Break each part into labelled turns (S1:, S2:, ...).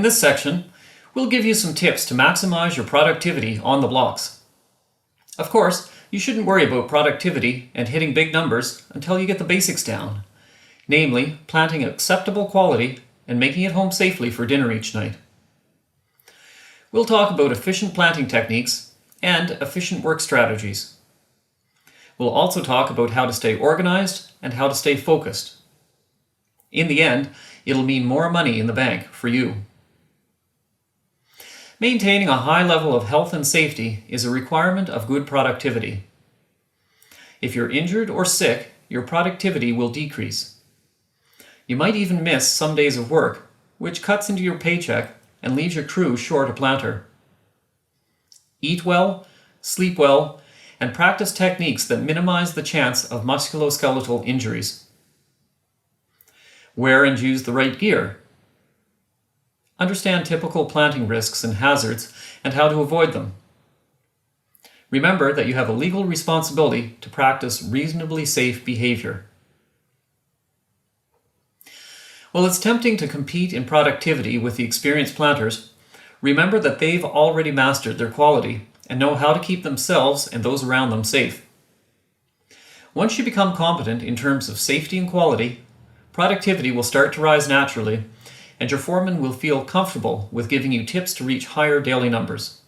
S1: In this section, we'll give you some tips to maximize your productivity on the blocks. Of course, you shouldn't worry about productivity and hitting big numbers until you get the basics down, namely planting acceptable quality and making it home safely for dinner each night. We'll talk about efficient planting techniques and efficient work strategies. We'll also talk about how to stay organized and how to stay focused. In the end, it'll mean more money in the bank for you. Maintaining a high level of health and safety is a requirement of good productivity. If you're injured or sick, your productivity will decrease. You might even miss some days of work, which cuts into your paycheck and leaves your crew short a planter. Eat well, sleep well, and practice techniques that minimize the chance of musculoskeletal injuries. Wear and use the right gear. Understand typical planting risks and hazards and how to avoid them. Remember that you have a legal responsibility to practice reasonably safe behavior. While it's tempting to compete in productivity with the experienced planters, remember that they've already mastered their quality and know how to keep themselves and those around them safe. Once you become competent in terms of safety and quality, productivity will start to rise naturally, and your foreman will feel comfortable with giving you tips to reach higher daily numbers.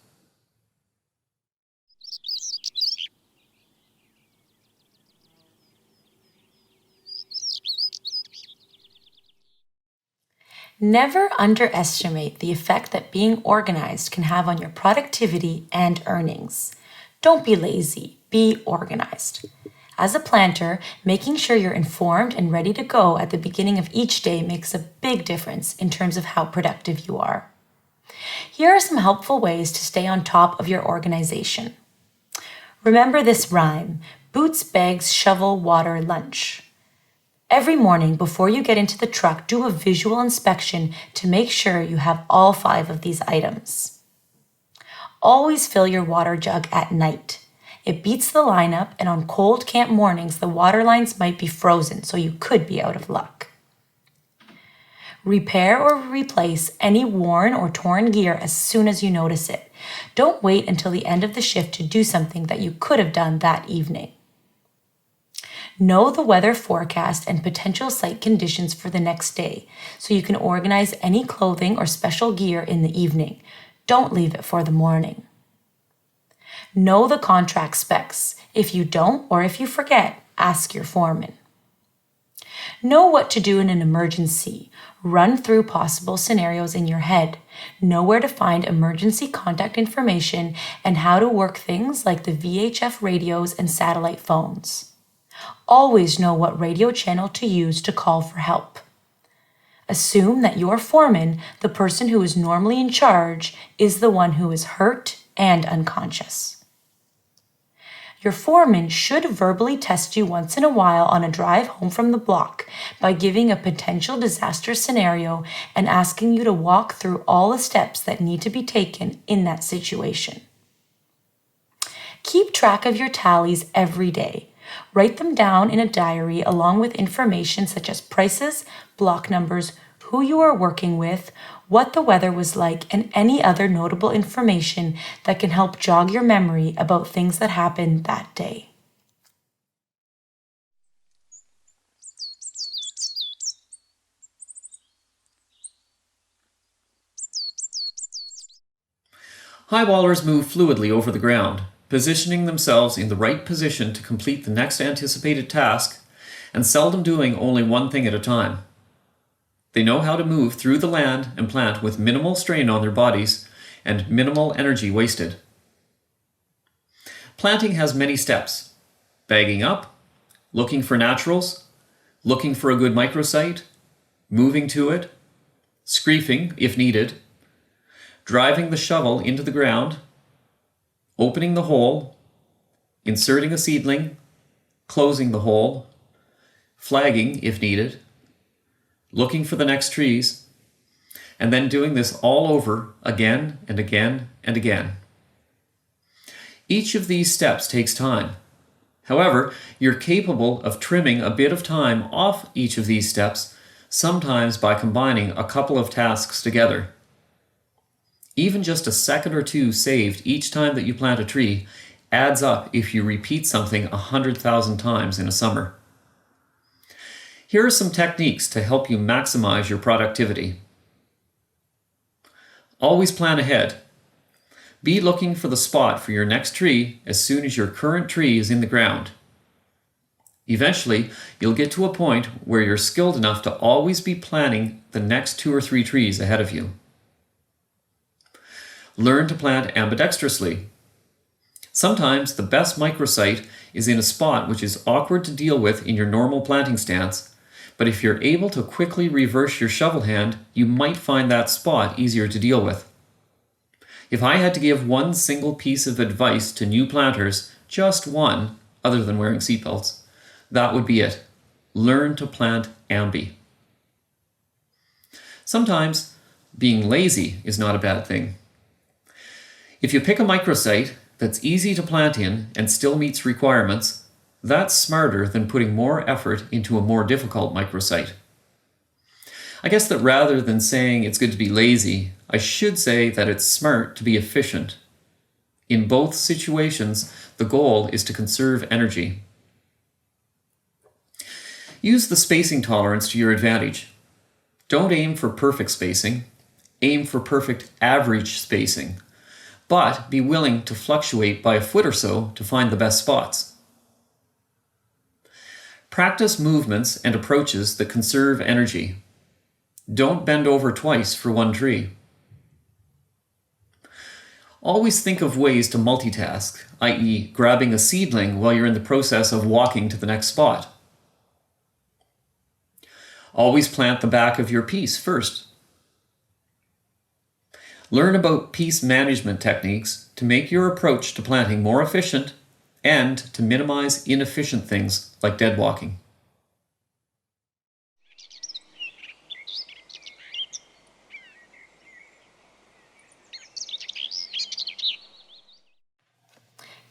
S2: Never underestimate the effect that being organized can have on your productivity and earnings. Don't be lazy, be organized. As a planter, making sure you're informed and ready to go at the beginning of each day makes a big difference in terms of how productive you are. Here are some helpful ways to stay on top of your organization. Remember this rhyme: boots, bags, shovel, water, lunch. Every morning before you get into the truck, do a visual inspection to make sure you have all 5 of these items. Always fill your water jug at night. It beats the lineup, and on cold camp mornings, the water lines might be frozen, so you could be out of luck. Repair or replace any worn or torn gear as soon as you notice it. Don't wait until the end of the shift to do something that you could have done that evening. Know the weather forecast and potential site conditions for the next day, so you can organize any clothing or special gear in the evening. Don't leave it for the morning. Know the contract specs. If you don't, or if you forget, ask your foreman. Know what to do in an emergency. Run through possible scenarios in your head. Know where to find emergency contact information and how to work things like the VHF radios and satellite phones. Always know what radio channel to use to call for help. Assume that your foreman, the person who is normally in charge, is the one who is hurt and unconscious. Your foreman should verbally test you once in a while on a drive home from the block by giving a potential disaster scenario and asking you to walk through all the steps that need to be taken in that situation. Keep track of your tallies every day. Write them down in a diary along with information such as prices, block numbers, who you are working with, what the weather was like, and any other notable information that can help jog your memory about things that happened that day.
S1: Highwallers move fluidly over the ground, positioning themselves in the right position to complete the next anticipated task, and seldom doing only one thing at a time. They know how to move through the land and plant with minimal strain on their bodies and minimal energy wasted. Planting has many steps: bagging up, looking for naturals, looking for a good microsite, moving to it, screefing if needed, driving the shovel into the ground, opening the hole, inserting a seedling, closing the hole, flagging if needed, looking for the next trees, and then doing this all over again and again and again. Each of these steps takes time. However, you're capable of trimming a bit of time off each of these steps, sometimes by combining a couple of tasks together. Even just a second or two saved each time that you plant a tree adds up if you repeat something 100,000 times in a summer. Here are some techniques to help you maximize your productivity. Always plan ahead. Be looking for the spot for your next tree as soon as your current tree is in the ground. Eventually, you'll get to a point where you're skilled enough to always be planning the next 2 or 3 trees ahead of you. Learn to plant ambidextrously. Sometimes the best microsite is in a spot which is awkward to deal with in your normal planting stance, but if you're able to quickly reverse your shovel hand, you might find that spot easier to deal with. If I had to give one single piece of advice to new planters, just one, other than wearing seatbelts, that would be it. Learn to plant ambi. Sometimes being lazy is not a bad thing. If you pick a microsite that's easy to plant in and still meets requirements, that's smarter than putting more effort into a more difficult microsite. I guess that rather than saying it's good to be lazy, I should say that it's smart to be efficient. In both situations, the goal is to conserve energy. Use the spacing tolerance to your advantage. Don't aim for perfect spacing, aim for perfect average spacing, but be willing to fluctuate by a foot or so to find the best spots. Practice movements and approaches that conserve energy. Don't bend over twice for one tree. Always think of ways to multitask, i.e., grabbing a seedling while you're in the process of walking to the next spot. Always plant the back of your piece first. Learn about piece management techniques to make your approach to planting more efficient and to minimize inefficient things like dead walking.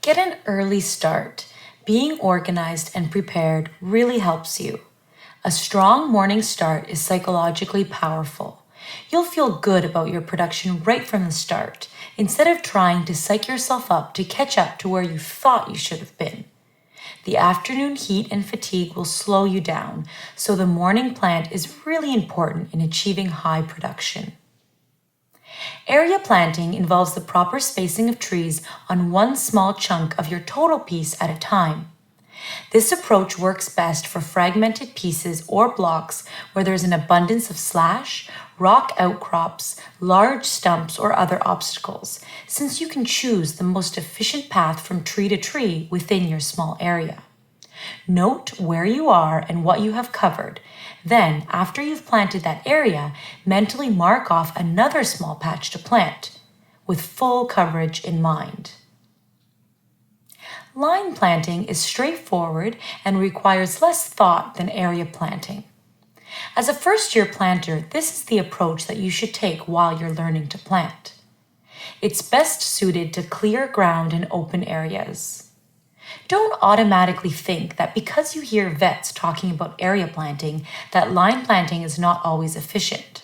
S2: Get an early start. Being organized and prepared really helps you. A strong morning start is psychologically powerful. You'll feel good about your production right from the start, instead of trying to psych yourself up to catch up to where you thought you should have been. The afternoon heat and fatigue will slow you down, so the morning plant is really important in achieving high production. Area planting involves the proper spacing of trees on one small chunk of your total piece at a time. This approach works best for fragmented pieces or blocks where there's an abundance of slash, rock outcrops, large stumps, or other obstacles, since you can choose the most efficient path from tree to tree within your small area. Note where you are and what you have covered. Then, after you've planted that area, mentally mark off another small patch to plant, with full coverage in mind. Line planting is straightforward and requires less thought than area planting. As a first-year planter, this is the approach that you should take while you're learning to plant. It's best suited to clear ground and open areas. Don't automatically think that because you hear vets talking about area planting, that line planting is not always efficient.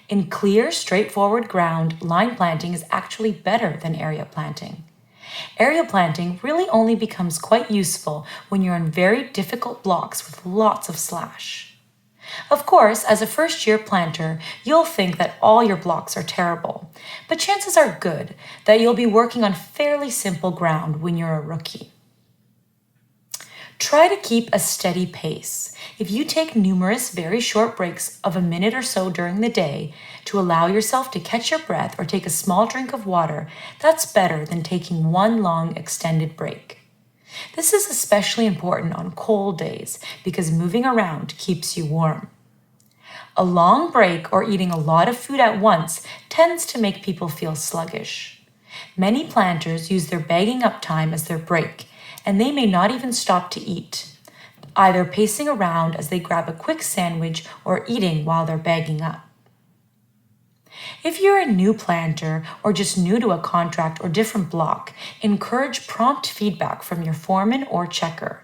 S2: In clear, straightforward ground, line planting is actually better than area planting. Area planting really only becomes quite useful when you're on very difficult blocks with lots of slash. Of course, as a first-year planter, you'll think that all your blocks are terrible, but chances are good that you'll be working on fairly simple ground when you're a rookie. Try to keep a steady pace. If you take numerous very short breaks of a minute or so during the day to allow yourself to catch your breath or take a small drink of water, that's better than taking one long extended break. This is especially important on cold days because moving around keeps you warm. A long break or eating a lot of food at once tends to make people feel sluggish. Many planters use their bagging up time as their break, and they may not even stop to eat, either pacing around as they grab a quick sandwich or eating while they're bagging up. If you're a new planter or just new to a contract or different block, encourage prompt feedback from your foreman or checker.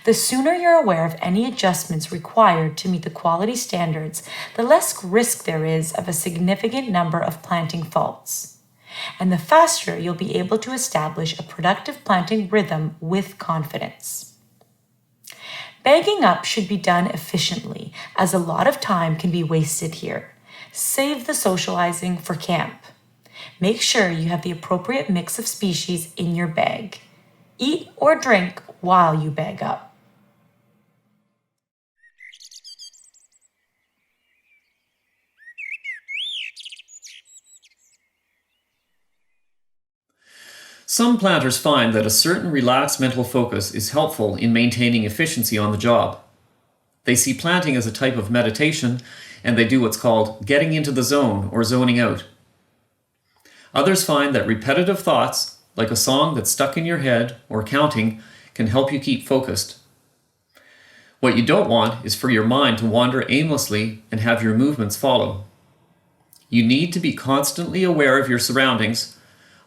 S2: The sooner you're aware of any adjustments required to meet the quality standards, the less risk there is of a significant number of planting faults. And the faster you'll be able to establish a productive planting rhythm with confidence. Bagging up should be done efficiently, as a lot of time can be wasted here. Save the socializing for camp. Make sure you have the appropriate mix of species in your bag. Eat or drink while you bag up.
S1: Some planters find that a certain relaxed mental focus is helpful in maintaining efficiency on the job. They see planting as a type of meditation, and they do what's called getting into the zone or zoning out. Others find that repetitive thoughts, like a song that's stuck in your head or counting, can help you keep focused. What you don't want is for your mind to wander aimlessly and have your movements follow. You need to be constantly aware of your surroundings,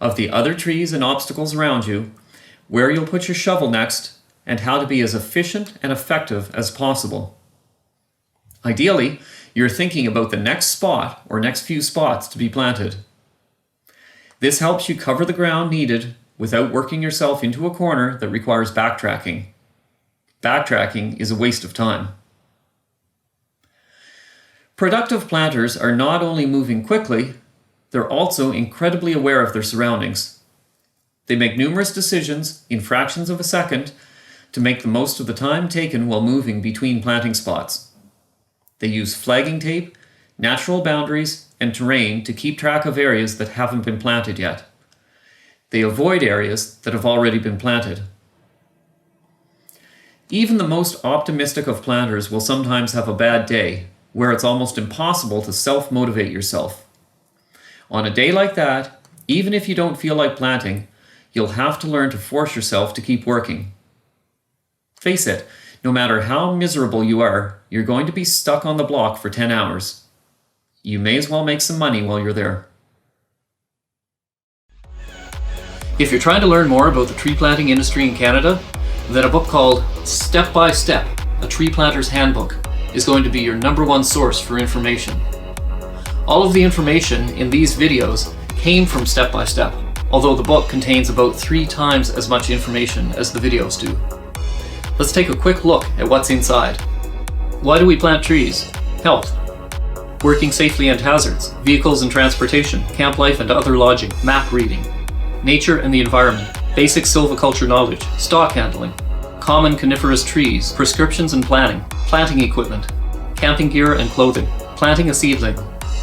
S1: of the other trees and obstacles around you, where you'll put your shovel next, and how to be as efficient and effective as possible. Ideally, you're thinking about the next spot or next few spots to be planted. This helps you cover the ground needed without working yourself into a corner that requires backtracking. Backtracking is a waste of time. Productive planters are not only moving quickly, they're also incredibly aware of their surroundings. They make numerous decisions in fractions of a second to make the most of the time taken while moving between planting spots. They use flagging tape, natural boundaries, and terrain to keep track of areas that haven't been planted yet. They avoid areas that have already been planted. Even the most optimistic of planters will sometimes have a bad day, where it's almost impossible to self-motivate yourself. On a day like that, even if you don't feel like planting, you'll have to learn to force yourself to keep working. Face it, no matter how miserable you are, you're going to be stuck on the block for 10 hours. You may as well make some money while you're there. If you're trying to learn more about the tree planting industry in Canada, then a book called Step by Step, A Tree Planter's Handbook, is going to be your #1 source for information. All of the information in these videos came from Step by Step, although the book contains about 3 times as much information as the videos do. Let's take a quick look at what's inside. Why do we plant trees? Health. Working safely and hazards. Vehicles and transportation. Camp life and other lodging. Map reading. Nature and the environment. Basic silviculture knowledge. Stock handling. Common coniferous trees. Prescriptions and planning. Planting equipment. Camping gear and clothing. Planting a seedling.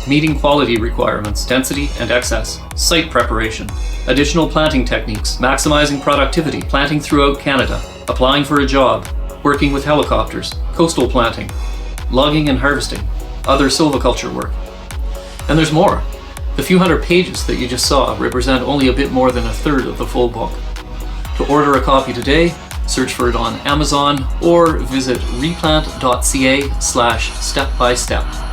S1: Meeting quality requirements, density and excess, site preparation, additional planting techniques, maximizing productivity, planting throughout Canada, applying for a job, working with helicopters, coastal planting, logging and harvesting, other silviculture work. And there's more. The few hundred pages that you just saw represent only a bit more than a third of the full book. To order a copy today, search for it on Amazon or visit replant.ca/step-by-step.